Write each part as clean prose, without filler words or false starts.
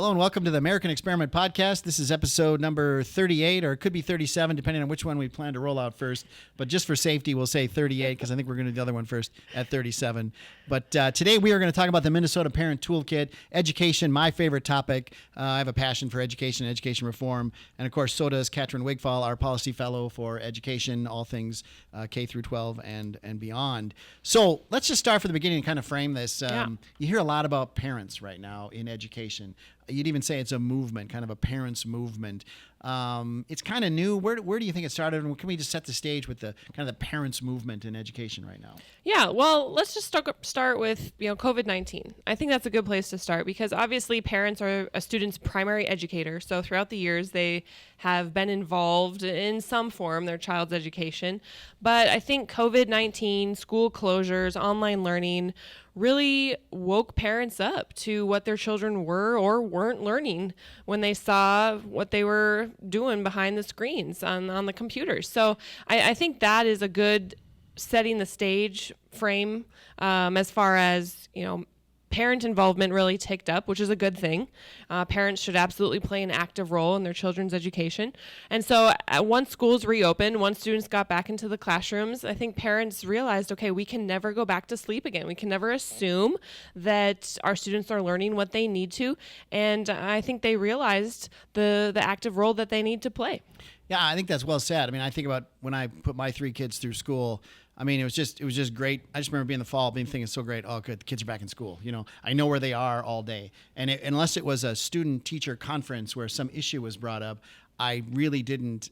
Hello and welcome to the American Experiment Podcast. This is episode number 38, or it could be 37, depending on which one we plan to roll out first. But just for safety, we'll say 38 because I think we're going to do the other one first at 37. But today we are going to talk about the Minnesota Parent Toolkit, education, my favorite topic. I have a passion for education and education reform. And of course, so does Catrin Wigfall, our policy fellow for education, all things K through 12 and beyond. So let's just start from the beginning and kind of frame this. You hear a lot about parents right now in education. You'd even say it's a movement, kind of a parents' movement. It's kind of new. Where do you think it started? And can we just set the stage with the kind of the parents' movement in education right now? Yeah, well, let's just start with COVID-19. I think that's a good place to start because obviously parents are a student's primary educator. So throughout the years, they have been involved in some form their child's education. But I think COVID-19, school closures, online learning really woke parents up to what their children were or weren't learning when they saw what they were doing behind the screens on the computers. So I think that is a good setting the stage frame as far as, parent involvement really ticked up, which is a good thing. Parents should absolutely play an active role in their children's education. And so once schools reopened, once students got back into the classrooms, I think parents realized, okay, we can never go back to sleep again. We can never assume that our students are learning what they need to. And I think they realized the active role that they need to play. Yeah, I think that's well said. I mean, I think about when I put my three kids through school. I mean, it was just great. I just remember being in the fall, thinking it's so great. Oh, good, the kids are back in school. I know where they are all day. And unless it was a student-teacher conference where some issue was brought up, I really didn't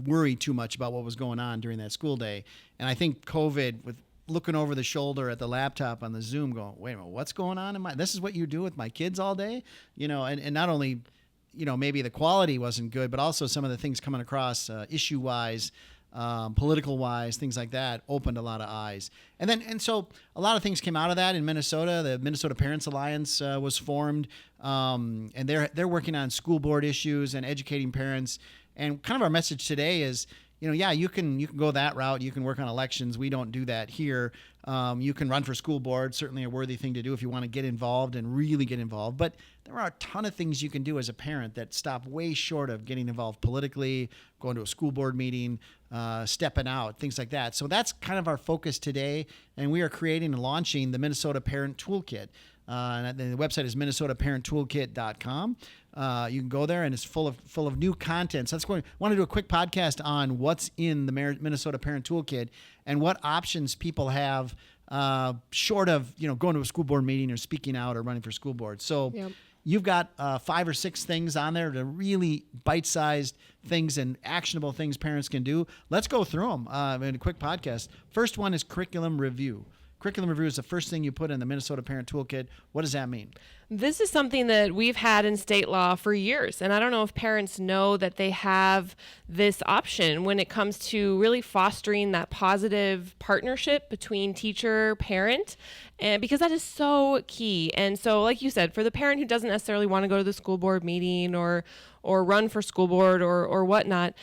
worry too much about what was going on during that school day. And I think COVID, with looking over the shoulder at the laptop on the Zoom, going, wait a minute, what's going on? This is what you do with my kids all day? And not only, maybe the quality wasn't good, but also some of the things coming across issue-wise, political-wise, things like that, opened a lot of eyes. And so a lot of things came out of that in Minnesota. The Minnesota Parents Alliance was formed, and they're working on school board issues and educating parents. And kind of our message today is, you can go that route. You can work on elections. We don't do that here. You can run for school board, certainly a worthy thing to do if you want to get involved and really get involved. But there are a ton of things you can do as a parent that stop way short of getting involved politically, going to a school board meeting, stepping out, things like that. So that's kind of our focus today. And we are creating and launching the Minnesota Parent Toolkit. And the website is minnesotaparenttoolkit.com. You can go there, and it's full of new content. So I want to do a quick podcast on what's in the Minnesota Parent Toolkit and what options people have short of going to a school board meeting or speaking out or running for school board. So you've got 5 or 6 things on there, the really bite-sized things and actionable things parents can do. Let's go through them in a quick podcast. First one is curriculum review. Curriculum review is the first thing you put in the Minnesota Parent Toolkit. What does that mean? This is something that we've had in state law for years, and I don't know if parents know that they have this option when it comes to really fostering that positive partnership between teacher, parent, and because that is so key. And so, like you said, for the parent who doesn't necessarily want to go to the school board meeting or run for school board or whatnot,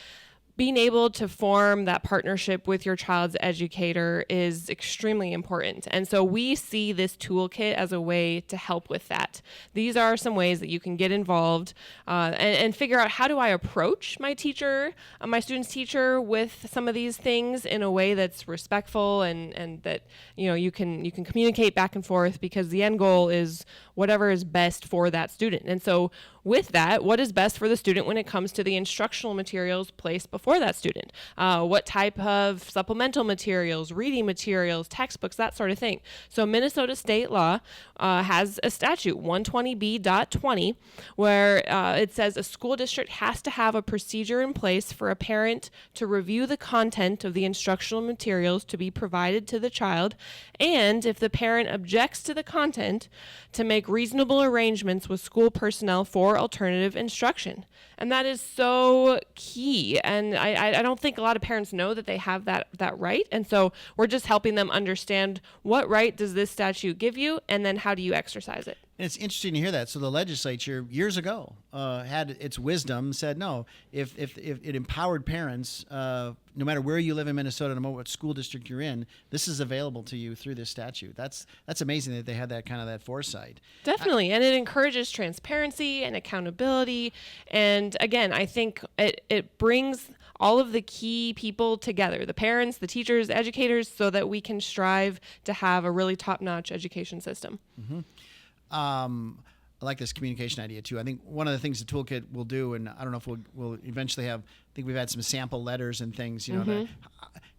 being able to form that partnership with your child's educator is extremely important. And so we see this toolkit as a way to help with that. These are some ways that you can get involved and figure out, how do I approach my teacher, my student's teacher, with some of these things in a way that's respectful and that you can communicate back and forth, because the end goal is whatever is best for that student. And so with that, what is best for the student when it comes to the instructional materials placed before that student? What type of supplemental materials, reading materials, textbooks, that sort of thing. So Minnesota state law has a statute, 120B.20, where it says a school district has to have a procedure in place for a parent to review the content of the instructional materials to be provided to the child, and if the parent objects to the content, to make reasonable arrangements with school personnel for alternative instruction. And that is so key. And I don't think a lot of parents know that they have that right. And so we're just helping them understand, what right does this statute give you, and then how do you exercise it? And it's interesting to hear that. So the legislature years ago had its wisdom, said no, if it empowered parents, no matter where you live in Minnesota, no matter what school district you're in, this is available to you through this statute. That's amazing that they had that foresight. Definitely. And it encourages transparency and accountability. And again, I think it brings all of the key people together, the parents, the teachers, educators, so that we can strive to have a really top-notch education system. Mm-hmm. I like this communication idea too. I think one of the things the toolkit will do, and I don't know if we'll eventually have, I think we've had some sample letters and things,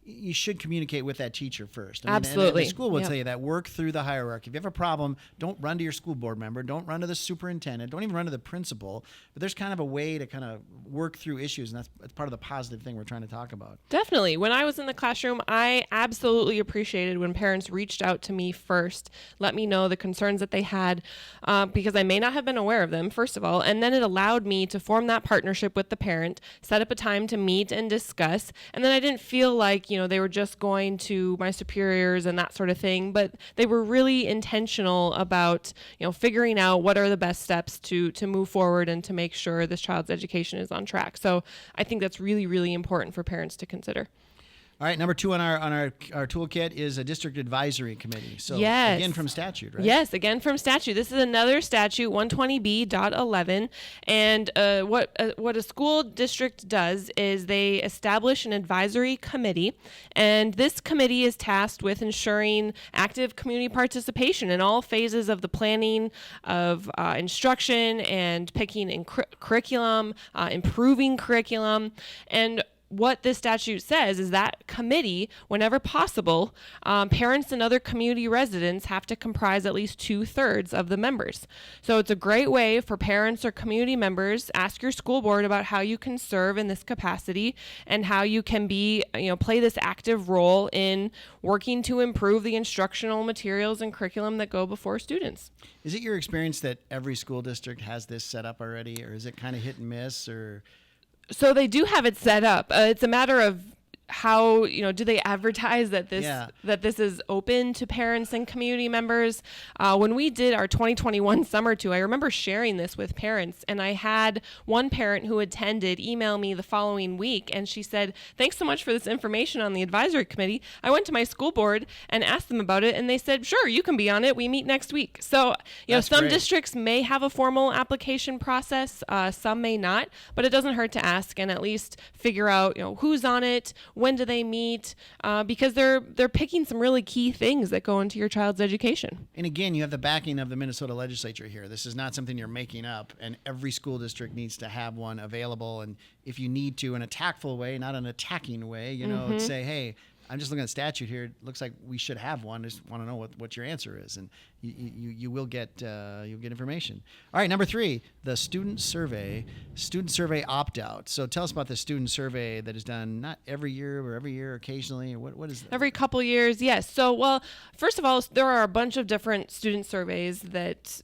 you should communicate with that teacher first. Absolutely. And the school will tell you that. Work through the hierarchy. If you have a problem, don't run to your school board member. Don't run to the superintendent. Don't even run to the principal. But there's kind of a way to kind of work through issues, and that's part of the positive thing we're trying to talk about. Definitely. When I was in the classroom, I absolutely appreciated when parents reached out to me first, let me know the concerns that they had, because I may not have been aware of them, first of all, and then it allowed me to form that partnership with the parent, set up a time to meet and discuss, and then I didn't feel like they were just going to my superiors and that sort of thing, but they were really intentional about, figuring out what are the best steps to move forward and to make sure this child's education is on track. So I think that's really, really important for parents to consider. All right, number 2 on our toolkit is a district advisory committee. So yes. Again from statute, right? Yes, again from statute. This is another statute, 120B.11, and what a school district does is they establish an advisory committee, and this committee is tasked with ensuring active community participation in all phases of the planning of instruction and picking in curriculum, improving curriculum, and what this statute says is that committee, whenever possible, parents and other community residents have to comprise at least 2/3 of the members. So it's a great way for parents or community members, ask your school board about how you can serve in this capacity and how you can play this active role in working to improve the instructional materials and curriculum that go before students. Is it your experience that every school district has this set up already, or is it kind of hit and miss, or? So they do have it set up. It's a matter of how, do they advertise that this is open to parents and community members? When we did our 2021 summer tour, I remember sharing this with parents, and I had one parent who attended email me the following week, and she said, "Thanks so much for this information on the advisory committee. I went to my school board and asked them about it, and they said, sure, you can be on it. We meet next week." So, some great. districts may have a formal application process, some may not, but it doesn't hurt to ask and at least figure out, who's on it, when do they meet, because they're picking some really key things that go into your child's education. And again, you have the backing of the Minnesota legislature here. This is not something you're making up, and every school district needs to have one available. And if you need to, in a tactful way, not an attacking way, say, hey, I'm just looking at the statute here. It looks like we should have one. I just want to know what your answer is, and you will get you'll get information. All right, number 3, the student survey opt-out. So tell us about the student survey that is done not every year, or every year occasionally, or what is that? Every couple years, yes. So, first of all, there are a bunch of different student surveys that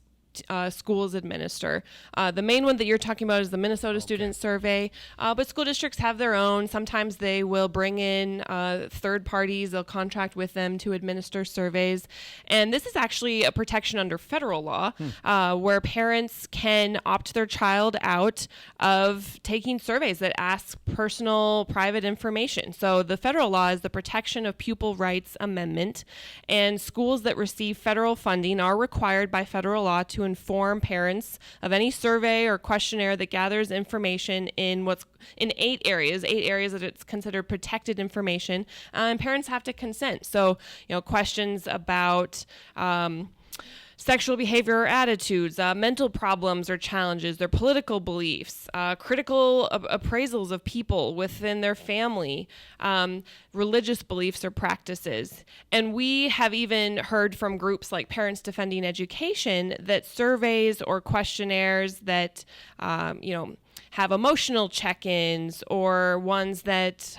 schools administer. The main one that you're talking about is the Minnesota Student Survey, but school districts have their own. Sometimes they will bring in third parties. They'll contract with them to administer surveys. And this is actually a protection under federal law where parents can opt their child out of taking surveys that ask personal, private information. So the federal law is the Protection of Pupil Rights Amendment, and schools that receive federal funding are required by federal law to inform parents of any survey or questionnaire that gathers information in 8 areas that it's considered protected information, and parents have to consent. So, questions about sexual behavior or attitudes, mental problems or challenges, their political beliefs, critical appraisals of people within their family, religious beliefs or practices. And we have even heard from groups like Parents Defending Education that surveys or questionnaires that, have emotional check-ins, or ones that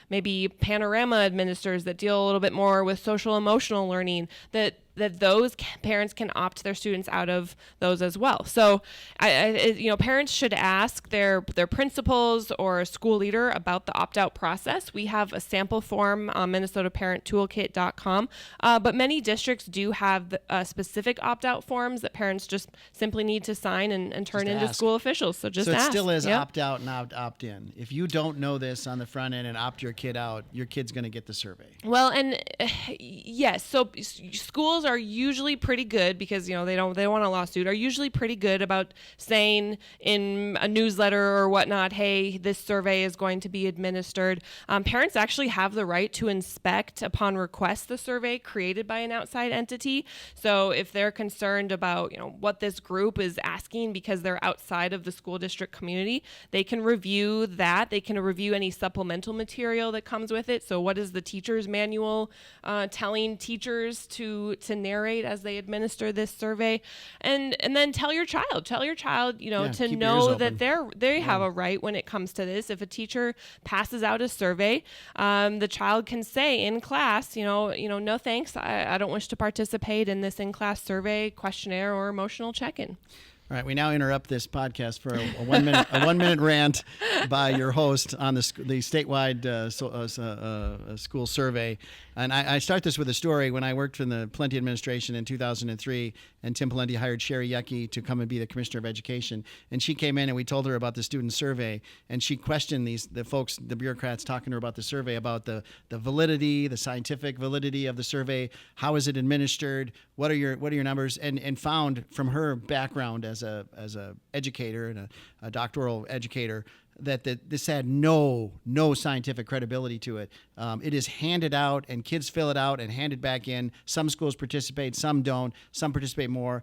maybe Panorama administers that deal a little bit more with social emotional learning, that those parents can opt their students out of those as well. So, parents should ask their principals or school leader about the opt-out process. We have a sample form on MinnesotaParentToolkit.com, but many districts do have specific opt-out forms that parents just simply need to sign and turn into school officials. So just ask. So it still is opt-out and opt-in. If you don't know this on the front end and opt your kid out, your kid's going to get the survey. Well, and yes, so schools are usually pretty good because they don't want a lawsuit. Are usually pretty good about saying in a newsletter or whatnot, hey, this survey is going to be administered. Parents actually have the right to inspect upon request the survey created by an outside entity. So if they're concerned about what this group is asking because they're outside of the school district community, they can review that. They can review any supplemental material that comes with it. So what is the teacher's manual telling teachers to narrate as they administer this survey, and then tell your child to know that they have a right when it comes to this. If a teacher passes out a survey, the child can say in class, no thanks, I don't wish to participate in this in-class survey, questionnaire, or emotional check-in. All right, we now interrupt this podcast for a 1 minute a 1 minute rant by your host on the statewide school survey. And I start this with a story. When I worked for the Plenty administration in 2003, and Tim Pawlenty hired Sherry Yucky to come and be the Commissioner of Education, and she came in and we told her about the student survey, and she questioned the bureaucrats talking to her about the survey, about the validity, the scientific validity of the survey, how is it administered, what are your numbers, and found from her background as a educator and a doctoral educator that this had no scientific credibility to it. It is handed out, and kids fill it out and hand it back in. Some schools participate, some don't. Some participate more.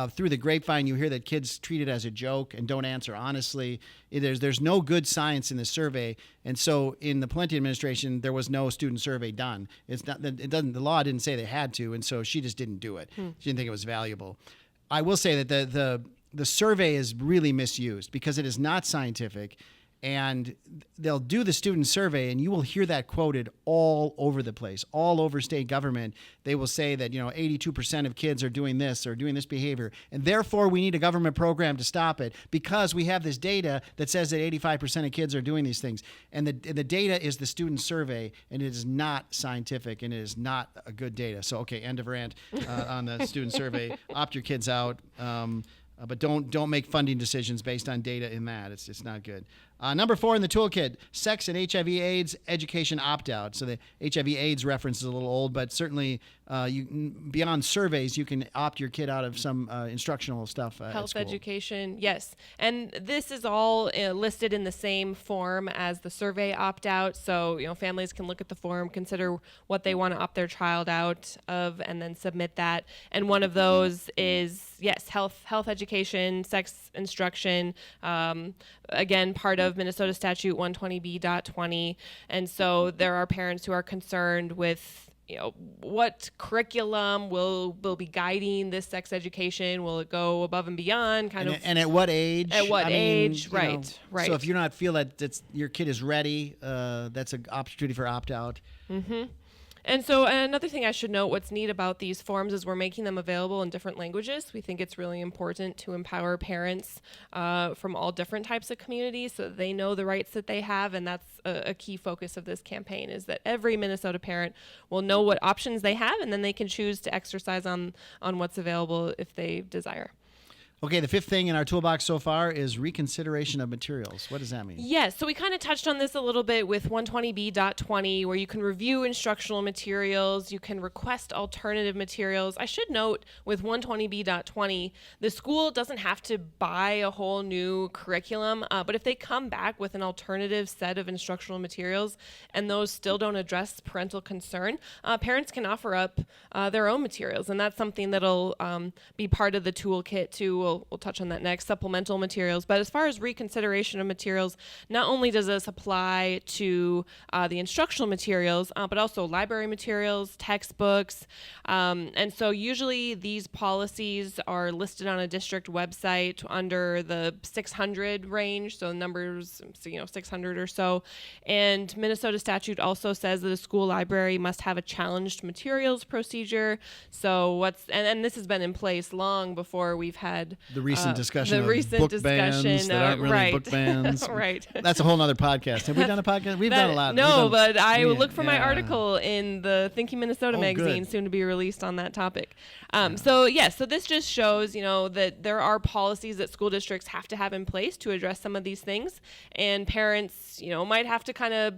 Through the grapevine, you hear that kids treat it as a joke and don't answer honestly. There's no good science in the survey, and so in the Plenty administration, there was no student survey done. The law didn't say they had to, and so she just didn't do it. She didn't think it was valuable. I will say that the survey is really misused because it is not scientific, and they'll do the student survey, and you will hear that quoted all over the place, all over state government. They will say that 82% of kids are doing this or doing this behavior, and therefore we need a government program to stop it because we have this data that says that 85% of kids are doing these things. And the data is the student survey, and it is not scientific, and it is not a good data. So okay, end of rant on the student survey. Opt your kids out. But don't make funding decisions based on data in that. It's not good. Number 4 in the toolkit, sex and HIV/AIDS education opt-out. So the HIV/AIDS reference is a little old, but certainly beyond surveys, you can opt your kid out of some instructional stuff at Health school. education, yes. And this is all listed in the same form as the survey opt-out. So, families can look at the form, consider what they want to opt their child out of, and then submit that. And one of those is, yes, health education, sex instruction, again, part of Minnesota Statute 120B.20. And so there are parents who are concerned with what curriculum will be guiding this sex education? Will it go above and beyond? And at what age? At what age? Right. So if you not feel that your kid is ready, that's an opportunity for opt-out. Mm-hmm. And so another thing I should note, what's neat about these forms is we're making them available in different languages. We think it's really important to empower parents from all different types of communities so that they know the rights that they have. And that's a key focus of this campaign, is that every Minnesota parent will know what options they have, and then they can choose to exercise on what's available if they desire. Okay, the 5th thing in our toolbox so far is reconsideration of materials. What does that mean? Yes, so we kind of touched on this a little bit with 120B.20, where you can review instructional materials, you can request alternative materials. I should note with 120B.20, the school doesn't have to buy a whole new curriculum, but if they come back with an alternative set of instructional materials and those still don't address parental concern, parents can offer up their own materials, and that's something that'll be part of the toolkit to we'll touch on that next, supplemental materials. But as far as reconsideration of materials, not only does this apply to the instructional materials, but also library materials, textbooks. And so usually these policies are listed on a district website under the 600 range, so numbers, 600 or so. And Minnesota statute also says that a school library must have a challenged materials procedure. So and this has been in place long before we've had the recent discussion book bans that aren't really right. book bans. Right. That's a whole other podcast. Have we done a podcast? We've done a lot. No, but I will look for my article in the Thinking Minnesota magazine, good. soon to be released on that topic. So this just shows, that there are policies that school districts have to have in place to address some of these things, and parents, might have to kind of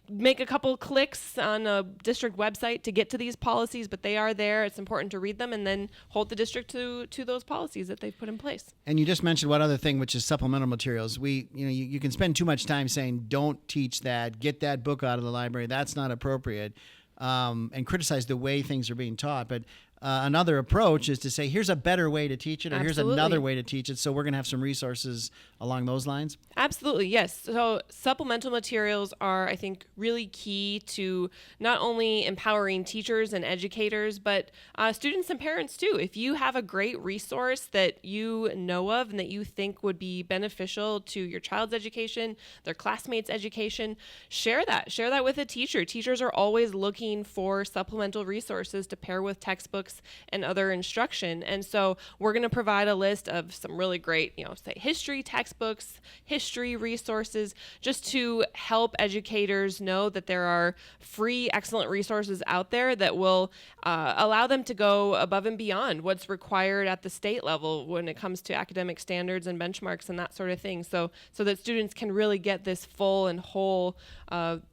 make a couple clicks on a district website to get to these policies, but they are there. It's important to read them and then hold the district to those policies that they've put in place. And you just mentioned one other thing, which is supplemental materials. You can spend too much time saying, don't teach that, get that book out of the library. That's not appropriate, and criticize the way things are being taught. But another approach is to say, here's a better way to teach it, or Absolutely. here's another way to teach it. So we're going to have some resources along those lines. Absolutely, yes. So supplemental materials are, I think, really key to not only empowering teachers and educators, but students and parents too. If you have a great resource that you know of and that you think would be beneficial to your child's education, their classmates' education, share that. Share that with a teacher. Teachers are always looking for supplemental resources to pair with textbooks and other instruction. And so we're going to provide a list of some really great, say history textbooks, history resources, just to help educators know that there are free, excellent resources out there that will allow them to go above and beyond what's required at the state level when it comes to academic standards and benchmarks and that sort of thing. So that students can really get this full and whole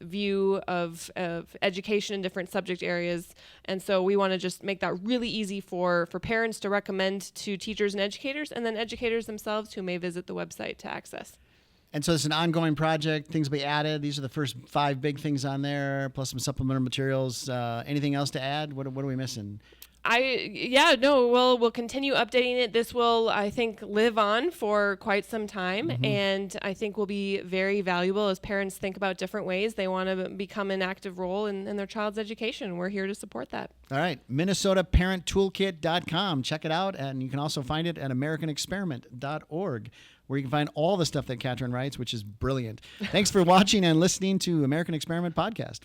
view of education in different subject areas. And so we want to just make that really easy for parents to recommend to teachers and educators, and then educators themselves who may visit the website to access. And so it's an ongoing project. Things will be added. These are the first 5 big things on there, plus some supplemental materials. Anything else to add? What are we missing? We'll continue updating it. This will, I think, live on for quite some time, and I think will be very valuable as parents think about different ways they want to become an active role in their child's education. We're here to support that. All right, MinnesotaParentToolkit.com. Check it out, and you can also find it at AmericanExperiment.org, where you can find all the stuff that Catrin writes, which is brilliant. Thanks for watching and listening to American Experiment Podcast.